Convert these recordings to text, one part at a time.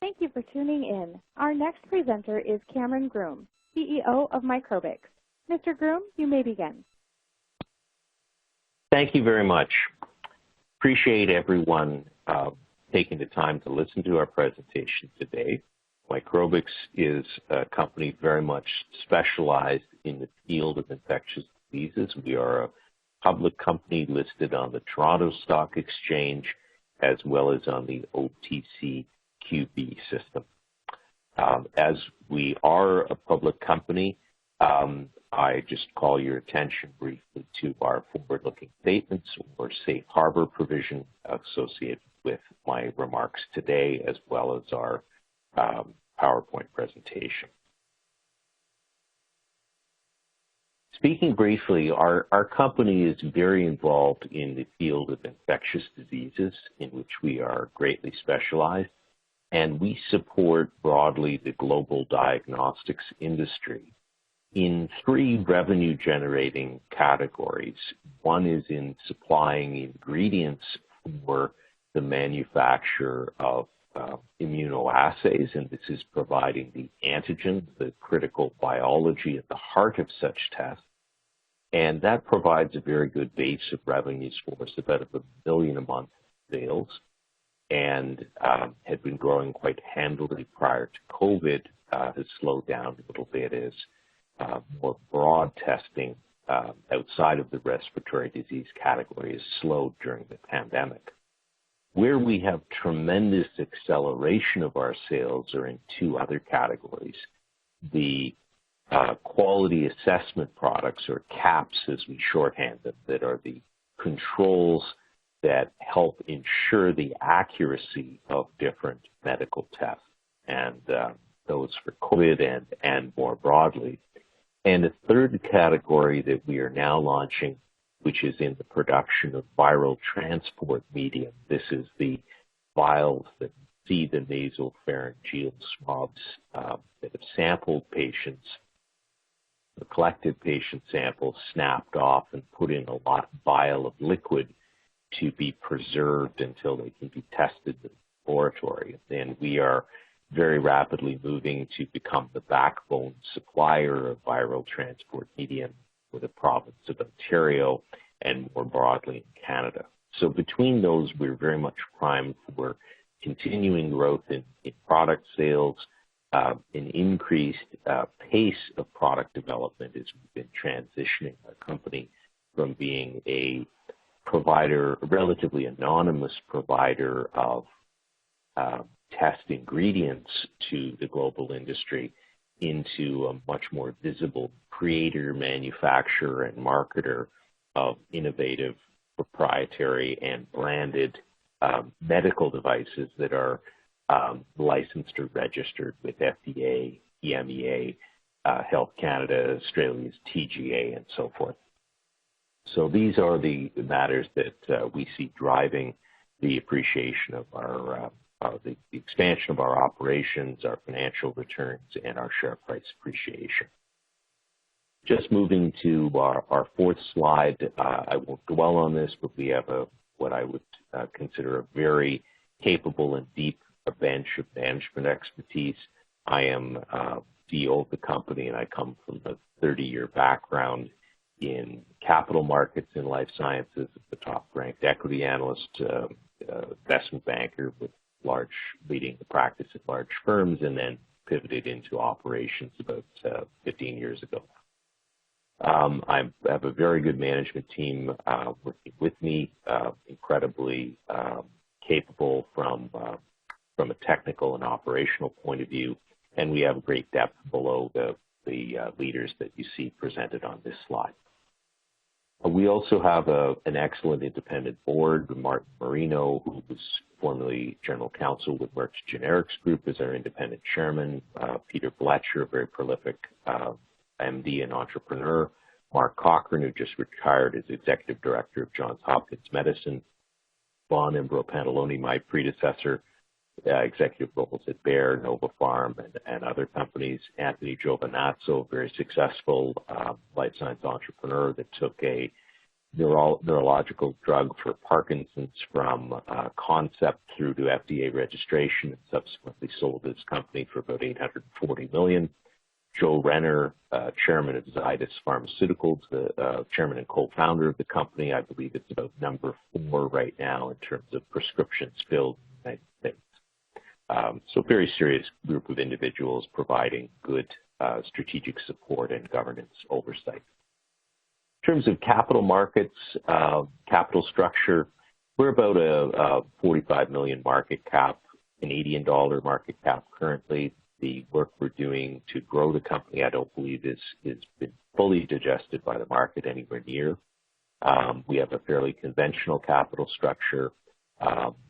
Thank you for tuning in. Our next presenter is Cameron Groom, CEO of Microbix. Mr. Groom, you may begin. Thank you very much. Appreciate everyone taking the time to listen to our presentation today. Microbix is a company very much specialized in the field of infectious diseases. We are a public company listed on the Toronto Stock Exchange as well as on the OTCQB system. As we are a public company, I just call your attention briefly to our forward-looking statements or safe harbor provision associated with my remarks today, as well as our PowerPoint presentation. Speaking briefly, our company is very involved in the field of infectious diseases, in which we are greatly specialized, and we support broadly the global diagnostics industry in three revenue-generating categories. One is in supplying ingredients for the manufacture of immunoassays, and this is providing the antigen, the critical biology at the heart of such tests. And that provides a very good base of revenues for us, about $1 billion a month sales, and had been growing quite handily prior to COVID. Has slowed down a little bit as more broad testing outside of the respiratory disease category has slowed during the pandemic. Where we have tremendous acceleration of our sales are in two other categories. The quality assessment products, or CAPs as we shorthand them, that are the controls that help ensure the accuracy of different medical tests, and those for COVID and more broadly. And a third category that we are now launching, which is in the production of viral transport medium. This is the vials that feed the nasopharyngeal swabs that have sampled patients, collected patient samples, snapped off, and put in a vial of liquid to be preserved until they can be tested in the laboratory. And we are very rapidly moving to become the backbone supplier of viral transport medium for the province of Ontario and more broadly in Canada. So between those, we're very much primed for continuing growth in product sales, an increased pace of product development as we've been transitioning our company from being a provider, a relatively anonymous provider of test ingredients to the global industry into a much more visible creator, manufacturer, and marketer of innovative, proprietary, and branded medical devices that are licensed or registered with FDA, EMEA, Health Canada, Australia's TGA, and so forth. So these are the matters that we see driving the appreciation of our the expansion of our operations, our financial returns, and our share price appreciation. Just moving to our fourth slide, I won't dwell on this, but we have what I would consider a very capable and deep bench of management expertise. I am CEO of the company, and I come from a 30-year background in capital markets in life sciences, the top-ranked equity analyst, investment banker with leading the practice at large firms, and then pivoted into operations about 15 years ago. I have a very good management team working with me, incredibly capable from a technical and operational point of view, and we have a great depth below the leaders that you see presented on this slide. We also have an excellent independent board. Martin Marino, who was formerly General Counsel with Merck's Generics Group, is our independent chairman. Peter Bletcher, a very prolific MD and entrepreneur. Mark Cochran, who just retired as Executive Director of Johns Hopkins Medicine. Juan Imbro-Pantaloni, my predecessor, executive roles at Bayer, Nova Pharm, and other companies. Anthony Giovinazzo, very successful life science entrepreneur that took a neurological drug for Parkinson's from concept through to FDA registration and subsequently sold his company for about $840 million. Joe Renner, chairman of Zydus Pharmaceuticals, the chairman and co-founder of the company. I believe it's about number 4 right now in terms of prescriptions filled in the United States. So very serious group of individuals providing good strategic support and governance oversight. In terms of capital markets, capital structure, we're about a 45 million market cap, Canadian dollar market cap currently. The work we're doing to grow the company, I don't believe has been fully digested by the market anywhere near. We have a fairly conventional capital structure,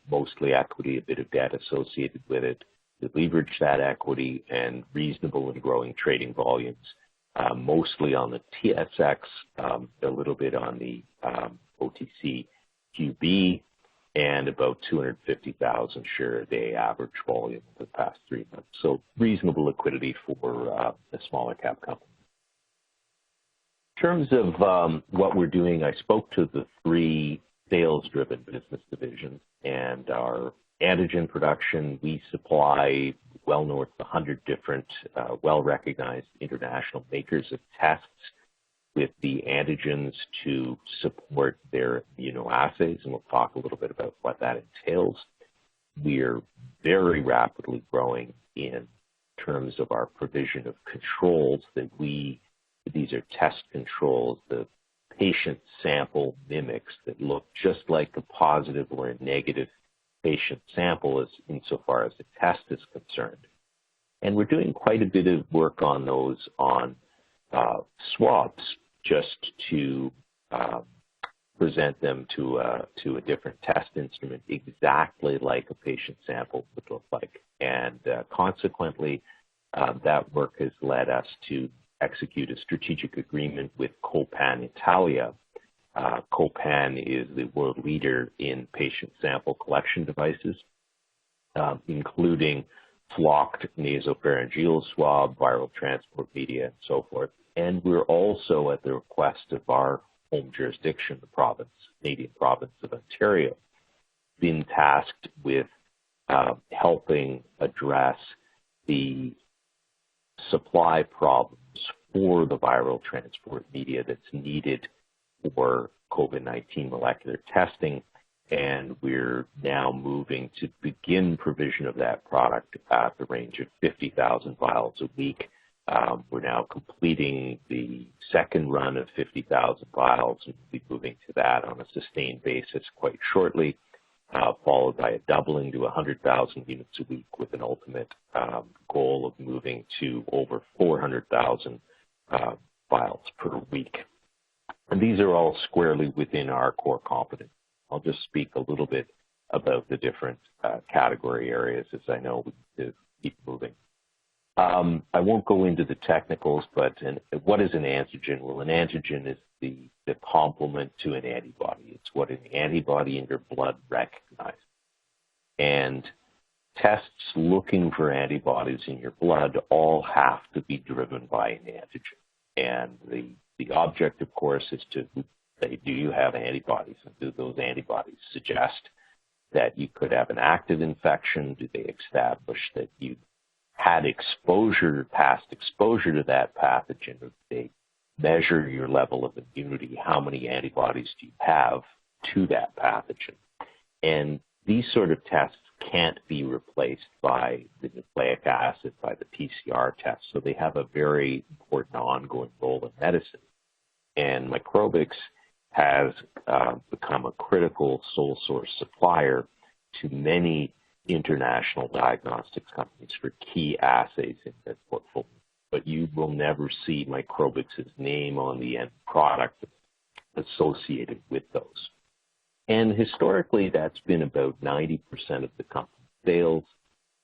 mostly equity, a bit of debt associated with it. We leverage that equity and reasonable and growing trading volumes, mostly on the TSX, a little bit on the OTCQB, and about 250,000 share a day average volume for the past 3 months. So reasonable liquidity for a smaller cap company. In terms of what we're doing, I spoke to the 3 sales-driven business divisions, and our antigen production, we supply well north of 100 different well-recognized international makers of tests with the antigens to support their immunoassays, and we'll talk a little bit about what that entails. We are very rapidly growing in terms of our provision of controls these are test controls, the patient sample mimics that look just like a positive or a negative patient sample insofar as the test is concerned. And we're doing quite a bit of work on those on swabs, just to present them to a different test instrument exactly like a patient sample would look like. And consequently, that work has led us to execute a strategic agreement with Copan Italia. Copan is the world leader in patient sample collection devices, including flocked nasopharyngeal swab, viral transport media, and so forth. And we're also, at the request of our home jurisdiction, the Canadian province of Ontario, been tasked with helping address the supply problems for the viral transport media that's needed for COVID-19 molecular testing. And we're now moving to begin provision of that product at the range of 50,000 vials a week. We're now completing the second run of 50,000 vials, and we'll be moving to that on a sustained basis quite shortly, followed by a doubling to 100,000 units a week with an ultimate goal of moving to over 400,000 vials per week. And these are all squarely within our core competence. I'll just speak a little bit about the different category areas as I know we need to keep moving. I won't go into the technicals, but what is an antigen? Well, an antigen is the complement to an antibody. It's what an antibody in your blood recognizes. And tests looking for antibodies in your blood all have to be driven by an antigen. And the object, of course, is to say, do you have antibodies? And do those antibodies suggest that you could have an active infection? Do they establish that you had past exposure to that pathogen? Or do they measure your level of immunity? How many antibodies do you have to that pathogen? And these sort of tests can't be replaced by the nucleic acid, by the PCR test. So they have a very important ongoing role in medicine. And Microbix has become a critical sole source supplier to many international diagnostics companies for key assays in their portfolio. But you will never see Microbix's name on the end product associated with those. And historically, that's been about 90% of the company's sales.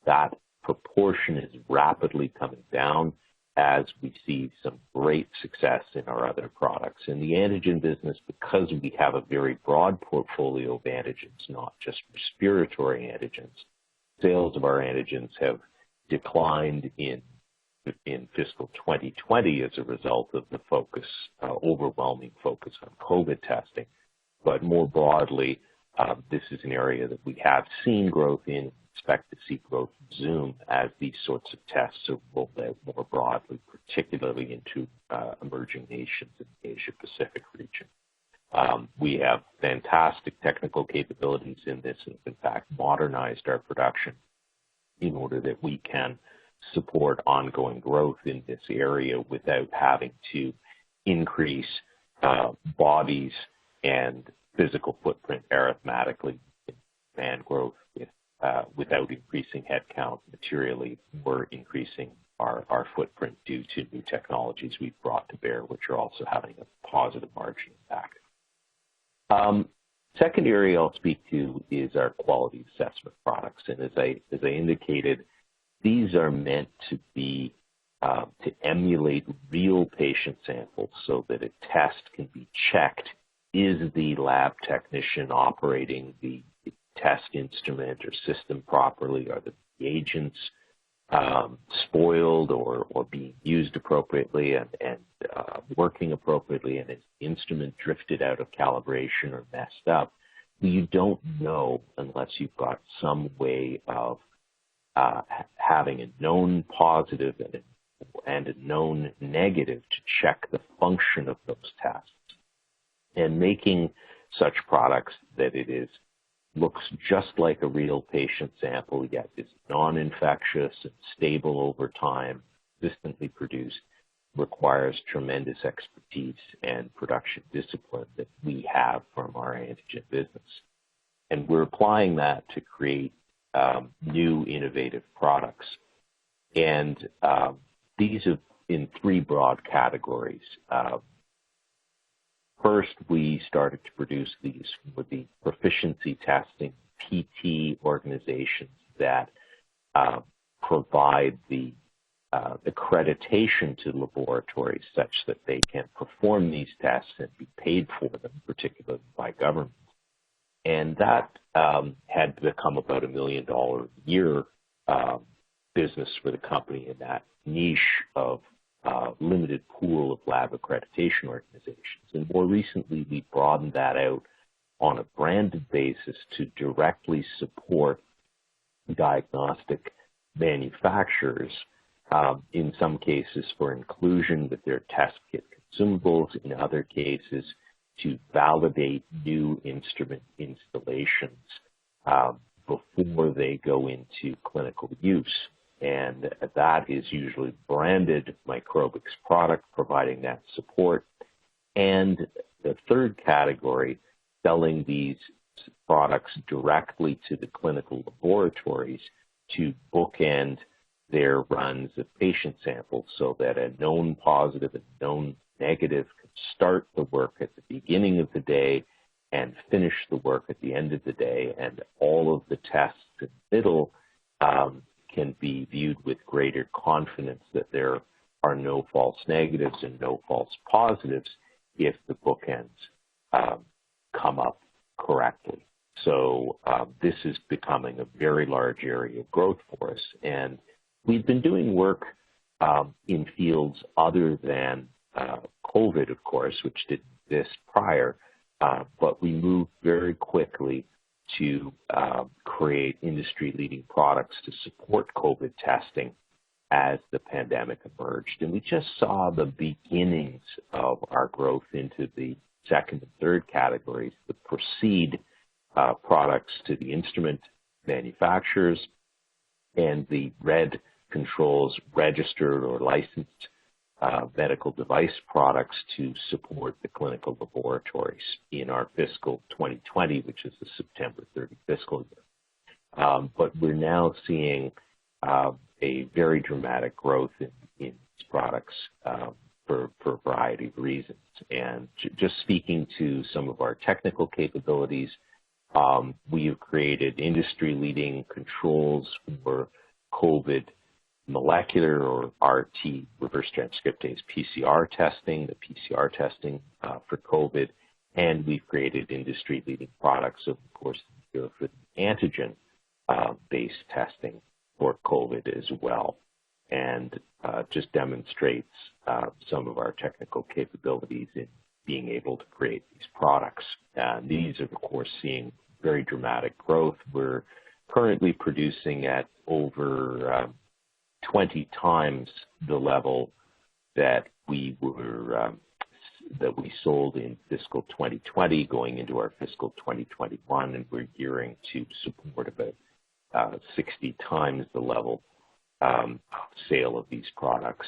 That proportion is rapidly coming down as we see some great success in our other products. In the antigen business, because we have a very broad portfolio of antigens, not just respiratory antigens, sales of our antigens have declined in in fiscal 2020 as a result of the overwhelming focus on COVID testing. But more broadly, this is an area that we have seen growth in, expect to see growth resume as these sorts of tests are rolled out more broadly, particularly into emerging nations in the Asia-Pacific region. We have fantastic technical capabilities in this and, in fact, modernized our production in order that we can support ongoing growth in this area without having to increase bodies and physical footprint arithmetically in demand growth without increasing headcount materially or increasing our footprint due to new technologies we've brought to bear, which are also having a positive margin impact. Second area I'll speak to is our quality assessment products. And as I indicated, these are meant to be to emulate real patient samples so that a test can be checked. Is the lab technician operating the test instrument or system properly? Are the reagents spoiled or being used appropriately and working appropriately, and is the instrument drifted out of calibration or messed up? You don't know unless you've got some way of having a known positive and a known negative to check the function of those tests. And making such products that looks just like a real patient sample, yet is non-infectious and stable over time, consistently produced, requires tremendous expertise and production discipline that we have from our Antigen business. And we're applying that to create new innovative products. And these are in three broad categories. First, we started to produce these for the proficiency testing PT organizations that provide the accreditation to laboratories such that they can perform these tests and be paid for them, particularly by government. And that had become about $1 million a year business for the company in that niche of limited pool of lab accreditation organizations. And more recently, we broadened that out on a branded basis to directly support diagnostic manufacturers, in some cases for inclusion with their test kit consumables, in other cases to validate new instrument installations before they go into clinical use. And that is usually branded Microbix product providing that support. And the third category, selling these products directly to the clinical laboratories to bookend their runs of patient samples so that a known positive and known negative can start the work at the beginning of the day and finish the work at the end of the day, and all of the tests in the middle can be viewed with greater confidence that there are no false negatives and no false positives if the bookends come up correctly. So this is becoming a very large area of growth for us. And we've been doing work in fields other than COVID, of course, which didn't exist prior, but we moved very quickly to create industry-leading products to support COVID testing as the pandemic emerged. And we just saw the beginnings of our growth into the second and third categories, the proceed products to the instrument manufacturers and the red controls registered or licensed medical device products to support the clinical laboratories in our fiscal 2020, which is the September 30 fiscal year. But we're now seeing a very dramatic growth in these products for a variety of reasons. And just speaking to some of our technical capabilities, we have created industry-leading controls for COVID molecular or RT, reverse transcriptase PCR testing, the PCR testing for COVID, and we've created industry-leading products, of course, for antigen-based testing for COVID as well. and just demonstrates some of our technical capabilities in being able to create these products. And these are, of course, seeing very dramatic growth. We're currently producing at over 20 times the level that we sold in fiscal 2020 going into our fiscal 2021, and we're gearing to support about 60 times the level sale of these products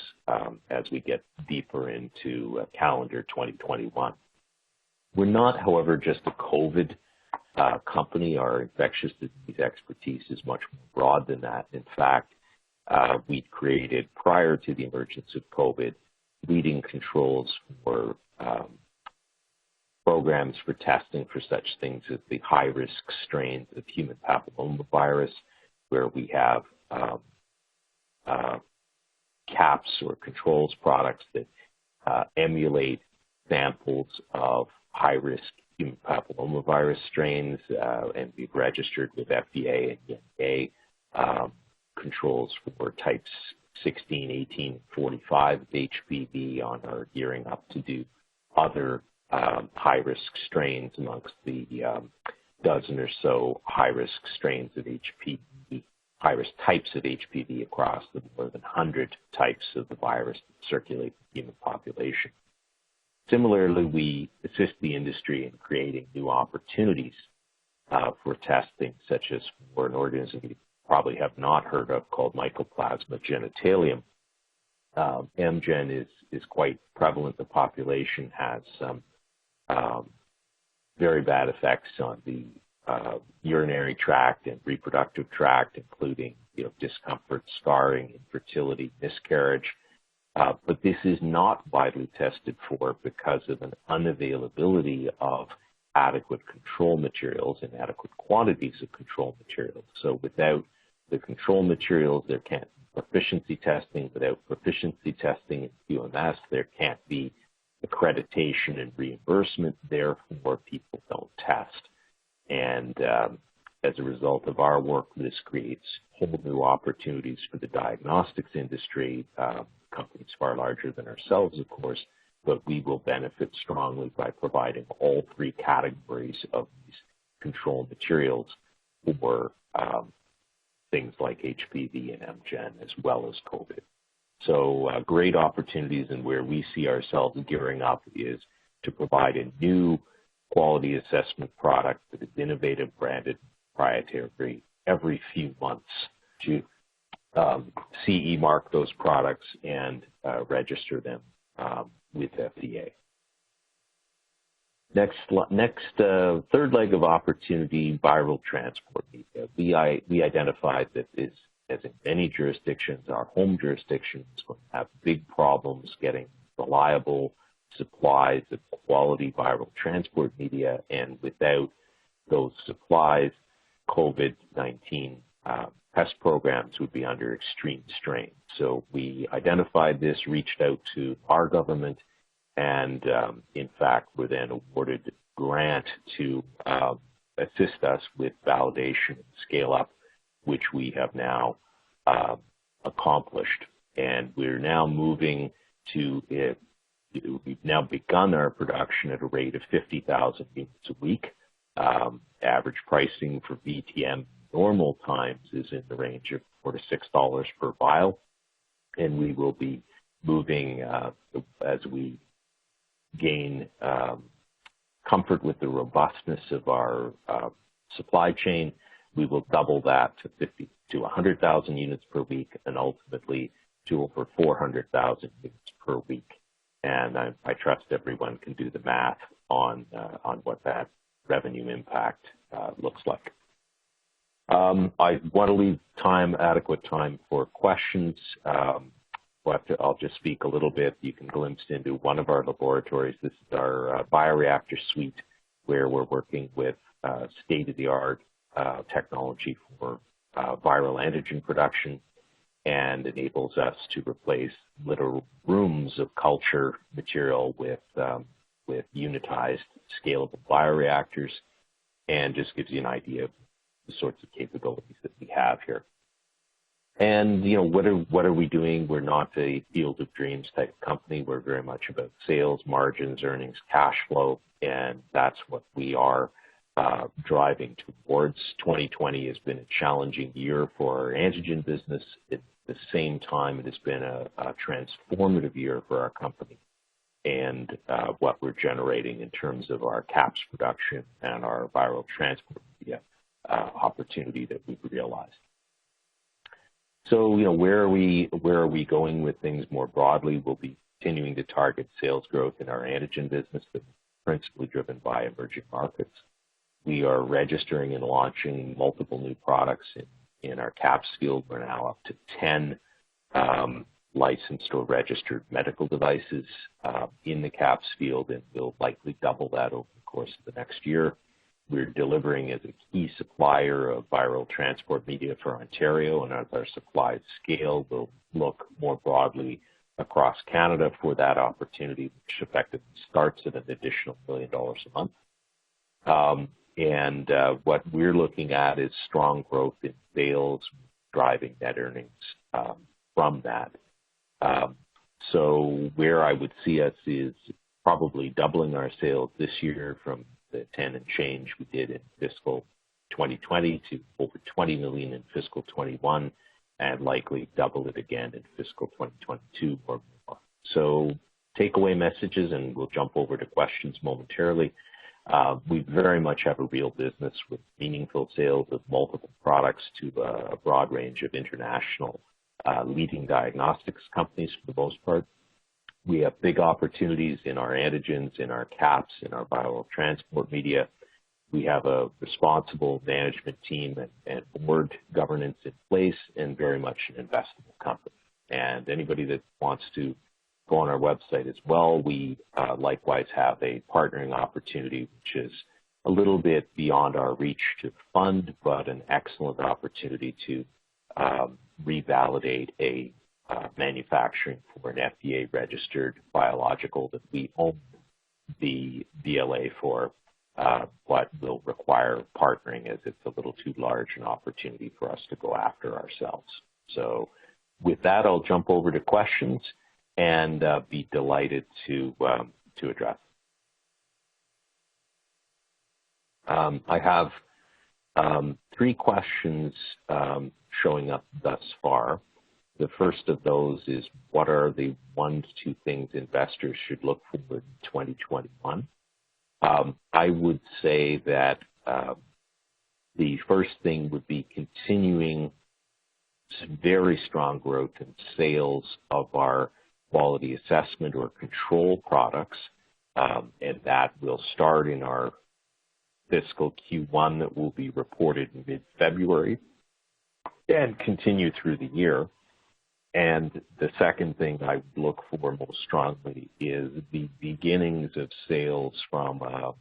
as we get deeper into calendar 2021. We're not, however, just a COVID company. Our infectious disease expertise is much more broad than that. In fact, we created, prior to the emergence of COVID, leading controls for programs for testing for such things as the high-risk strains of human papillomavirus, where we have caps or controls products that emulate samples of high-risk human papillomavirus strains, and we've registered with FDA and ENA controls for types 16, 18, and 45 of HPV on our gearing up to do other high-risk strains amongst the dozen or so high-risk strains of HPV, high-risk types of HPV across the more than 100 types of the virus that circulate in the human population. Similarly, we assist the industry in creating new opportunities for testing, such as for an organism you probably have not heard of called Microplasma genitalium. MGen is quite prevalent. The population has some very bad effects on the urinary tract and reproductive tract, including discomfort, scarring, infertility, miscarriage. But this is not widely tested for because of an unavailability of adequate control materials and adequate quantities of control materials. So without the control materials, there can't be proficiency testing. Without proficiency testing in QMS, there can't be accreditation and reimbursement. Therefore, people don't test. And as a result of our work, this creates whole new opportunities for the diagnostics industry, companies far larger than ourselves, of course, but we will benefit strongly by providing all three categories of these control materials for things like HPV and MGen, as well as COVID. So great opportunities, and where we see ourselves gearing up is to provide a new quality assessment product that is innovative, branded, proprietary every few months to CE mark those products and register them with FDA. Next, third leg of opportunity, viral transport media. We identified that this, as in many jurisdictions, our home jurisdictions will have big problems getting reliable supplies of quality viral transport media, and without those supplies, COVID-19 test programs would be under extreme strain. So we identified this, reached out to our government, and in fact were then awarded a grant to assist us with validation and scale up, which we have now accomplished. And we're now moving to we've now begun our production at a rate of 50,000 units a week. Average pricing for VTM normal times is in the range of $4 to $6 per vial, and we will be moving as we gain comfort with the robustness of our supply chain. We will double that to 50 to 100,000 units per week, and ultimately to over 400,000 units per week. And I trust everyone can do the math on what that revenue impact looks like. I want to leave adequate time for questions. I'll just speak a little bit. You can glimpse into one of our laboratories. This is our bioreactor suite, where we're working with state-of-the-art technology for viral antigen production, and enables us to replace literal rooms of culture material with unitized, scalable bioreactors, and just gives you an idea of the sorts of capabilities that we have here. And, you know, what are we doing? We're not a field of dreams type company. We're very much about sales, margins, earnings, cash flow, and that's what we are driving towards. 2020 has been a challenging year for our antigen business. At the same time, it has been a transformative year for our company and what we're generating in terms of our caps production and our viral transport media opportunity that we've realized. So, you know, where are we going with things more broadly? We'll be continuing to target sales growth in our antigen business, but principally driven by emerging markets. We are registering and launching multiple new products in our caps field. We're now up to 10 licensed or registered medical devices in the caps field, and we'll likely double that over the course of the next year. We're delivering as a key supplier of viral transport media for Ontario, and as our supplies scale, we'll look more broadly across Canada for that opportunity, which effectively starts at an additional $1 million a month. And what we're looking at is strong growth in sales, driving net earnings from that. So where I would see us is probably doubling our sales this year from the 10 and change we did in fiscal 2020 to over 20 million in fiscal 21, and likely double it again in fiscal 2022 or more. So takeaway messages, and we'll jump over to questions momentarily. We very much have a real business with meaningful sales of multiple products to a broad range of international leading diagnostics companies for the most part. We have big opportunities in our antigens, in our caps, in our viral transport media. We have a responsible management team and board governance in place, and very much an investable company. And anybody that wants to go on our website as well, we likewise have a partnering opportunity, which is a little bit beyond our reach to fund, but an excellent opportunity to revalidate a manufacturing for an FDA-registered biological that we own the BLA for, but will require partnering, as it's a little too large an opportunity for us to go after ourselves. So with that, I'll jump over to questions and be delighted to address. I have 3 questions showing up thus far. The first of those is, what are the 1 to 2 things investors should look for in 2021? I would say that the first thing would be continuing some very strong growth in sales of our quality assessment or control products, and that will start in our fiscal Q1 that will be reported in mid-February and continue through the year. And the second thing I look for most strongly is the beginnings of sales from a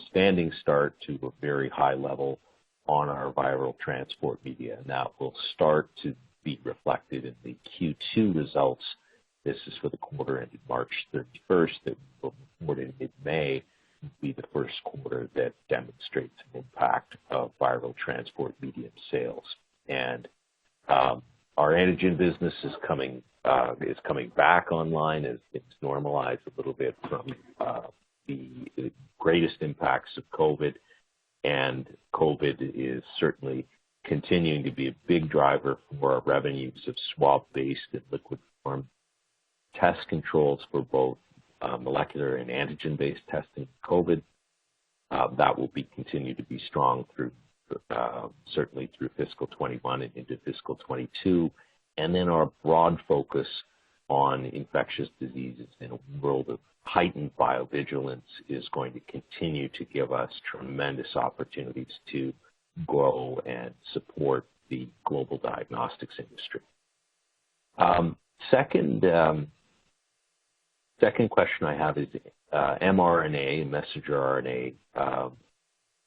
standing start to a very high level on our viral transport media. And that will start to be reflected in the Q2 results. This is for the quarter ended March 31st that will report in mid-May, will be the first quarter that demonstrates an impact of viral transport medium sales. And our antigen business is coming back online as things normalize a little bit from the greatest impacts of COVID. And COVID is certainly continuing to be a big driver for our revenues of swab-based and liquid form test controls for both molecular and antigen-based testing of COVID. That will continue to be strong through certainly through fiscal 21 and into fiscal 22. And then our broad focus on infectious diseases in a world of heightened biovigilance is going to continue to give us tremendous opportunities to grow and support the global diagnostics industry. Second question I have is mRNA, messenger RNA,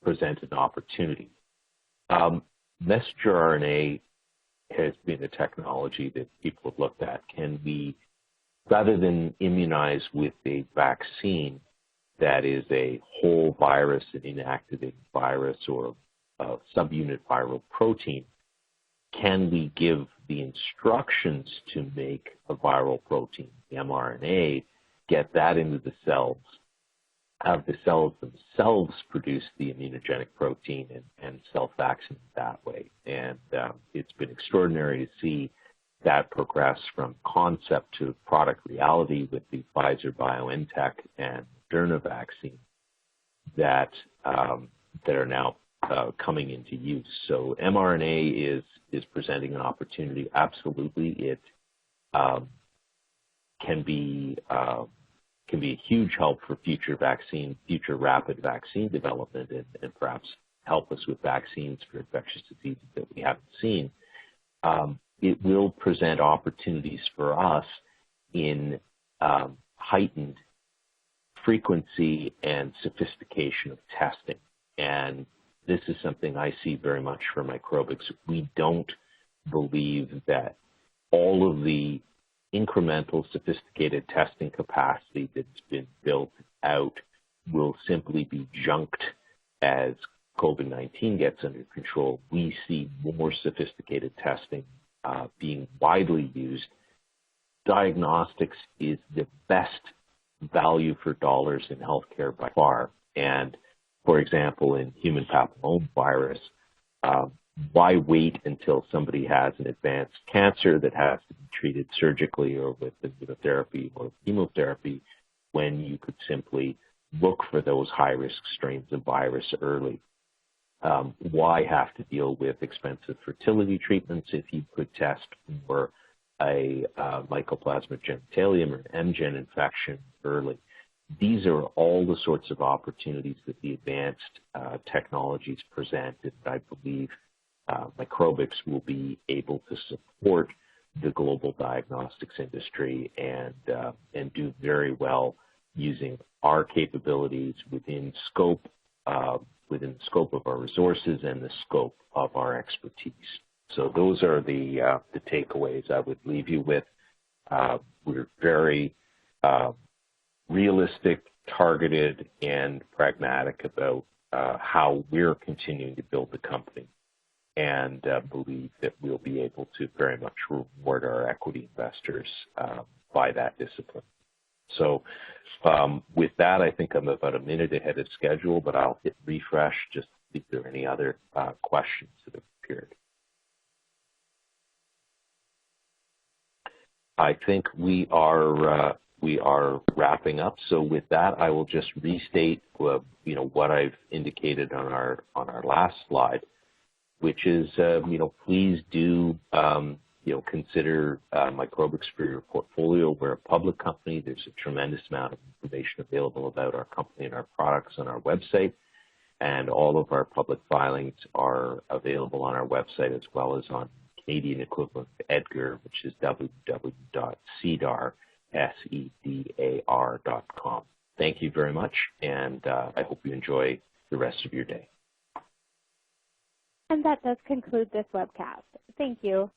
present an opportunity. Messenger RNA has been a technology that people have looked at. Can we, rather than immunize with a vaccine that is a whole virus, an inactivated virus, or a subunit viral protein, can we give the instructions to make a viral protein, the mRNA, get that into the cells, have the cells themselves produce the immunogenic protein and self-vaccinate that way. And it's been extraordinary to see that progress from concept to product reality with the Pfizer BioNTech and Moderna vaccine that are now coming into use. So mRNA is presenting an opportunity. Absolutely, it can be a huge help for future rapid vaccine development, and perhaps help us with vaccines for infectious diseases that we haven't seen. It will present opportunities for us in heightened frequency and sophistication of testing. And this is something I see very much for Microbix. We don't believe that all of the incremental sophisticated testing capacity that's been built out will simply be junked as COVID-19 gets under control. We see more sophisticated testing being widely used. Diagnostics is the best value for dollars in healthcare by far. And for example, in human papillomavirus, why wait until somebody has an advanced cancer that has to be treated surgically or with immunotherapy or chemotherapy when you could simply look for those high-risk strains of virus early? Why have to deal with expensive fertility treatments if you could test for a Microplasma genitalium or an Antigen infection early? These are all the sorts of opportunities that the advanced technologies present, and I believe Microbix will be able to support the global diagnostics industry and do very well using our capabilities within the scope of our resources and the scope of our expertise. So those are the takeaways I would leave you with. We're very realistic, targeted, and pragmatic about how we're continuing to build the company, and believe that we'll be able to very much reward our equity investors by that discipline. So with that, I think I'm about a minute ahead of schedule, but I'll hit refresh just to see if there are any other questions that have appeared. I think we are wrapping up. So with that, I will just restate what I've indicated on our last slide, which is please do consider Microbix for your portfolio. We're a public company. There's a tremendous amount of information available about our company and our products on our website, and all of our public filings are available on our website as well as on Canadian equivalent of EDGAR, which is www.sedar.com. Thank you very much, and I hope you enjoy the rest of your day. And that does conclude this webcast. Thank you.